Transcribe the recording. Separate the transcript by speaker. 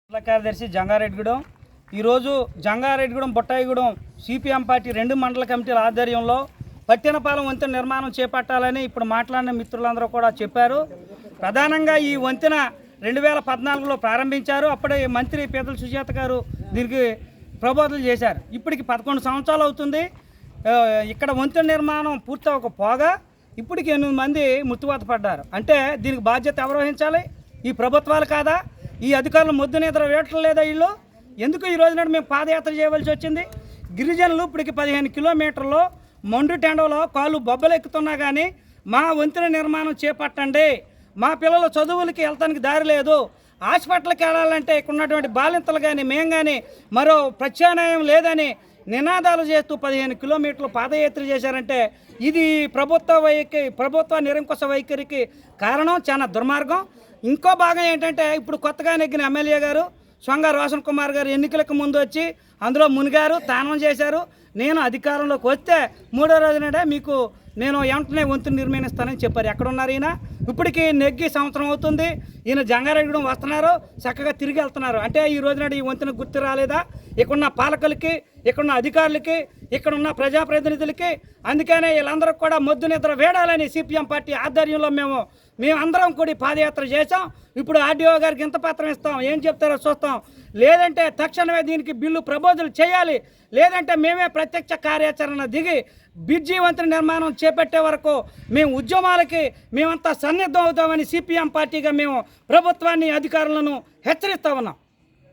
Speaker 1: జిల్లా కార్యదర్శి జంగారెడ్డిగూడెం ఈరోజు జంగారెడ్డిగూడెం బొట్టాయిగూడెం సిపిఎం పార్టీ 2 మండల కమిటీల ఆధ్వర్యంలో పట్టెనపాలెం వంతెన నిర్మాణం చేపట్టాలని ఇప్పుడు మాట్లాడిన మిత్రులందరూ కూడా చెప్పారు. ప్రధానంగా ఈ వంతెన 2014లో ప్రారంభించారు. అప్పుడే మంత్రి పేదల సుజాత గారు దీనికి ప్రపోజల్ చేశారు. ఇప్పటికి 11 సంవత్సరాలు అవుతుంది. ఇక్కడ వంతెన నిర్మాణం పూర్తవకపోగా ఇప్పటికి 8 మంది మృత్యువాత పడ్డారు. అంటే దీనికి బాధ్యత ఎవరు వహించాలి? ఈ ప్రభుత్వాలు కాదా? ఈ అధికారులు మొద్దు నిద్ర వేయటం లేదా? వీళ్ళు ఎందుకు ఈ రోజున మేము పాదయాత్ర చేయవలసి వచ్చింది? గిరిజనులు ఇప్పటికి 15 కిలోమీటర్లు మండు టెండలో కాళ్ళు బొబ్బలెక్కుతున్నా కానీ మా వంతెన నిర్మాణం చేపట్టండి, మా పిల్లల చదువులకి వెళ్తానికి దారి లేదు, హాస్పిటల్కి వెళ్ళాలంటే ఇక్కడ ఉన్నటువంటి బాలింతలు కానీ మేము కానీ మరో ప్రత్యామ్నాయం లేదని నినాదాలు చేస్తూ 15 కిలోమీటర్లు పాదయాత్ర చేశారంటే ఇది ప్రభుత్వ నిరంకుశ వైఖరికి కారణం. చాలా దుర్మార్గం. ఇంకో భాగం ఏంటంటే ఇప్పుడు కొత్తగా నెగ్గిన ఎమ్మెల్యే గారు సొంగ రోషన్ కుమార్ గారు ఎన్నికలకు ముందు వచ్చి అందులో మునిగారు, తానం చేశారు. నేను అధికారంలోకి వస్తే 3వ రోజునే మీకు నేను వెంటనే వంతెన నిర్మిస్తానని చెప్పారు. ఎక్కడున్నారు ఈయన? ఇప్పటికీ నెగ్గి సంవత్సరం అవుతుంది. ఈయన జంగారెడ్డిగూడెం వస్తున్నారు, చక్కగా తిరిగి వెళ్తున్నారు. అంటే ఈ రోజున ఈ వంతెన గుర్తు రాలేదా? ఇక్కడున్న పాలకులకి, ఇక్కడున్న అధికారులకి, ఇక్కడున్న ప్రజాప్రతినిధులకి. అందుకనే వీళ్ళందరూ కూడా మొద్దు నిద్ర వేడాలని సిపిఎం పార్టీ ఆధ్వర్యంలో మేమందరం కూడి పాదయాత్ర చేసాం. ఇప్పుడు ఆర్డీఓ గారికి ఇంత పత్రం ఇస్తాం, ఏం చెప్తారో చూస్తాం. లేదంటే తక్షణమే దీనికి బిల్లు ప్రపోజల్ చేయాలి, లేదంటే మేమే ప్రత్యక్ష కార్యాచరణ దిగి బ్రిడ్జి వంతెన నిర్మాణం చేపట్టే వరకు మేము ఉద్యమాలకి మేమంతా సన్నిద్ధం అవుతామని సిపిఎం పార్టీగా మేము ప్రభుత్వాన్ని, అధికారులను హెచ్చరిస్తా ఉన్నాం.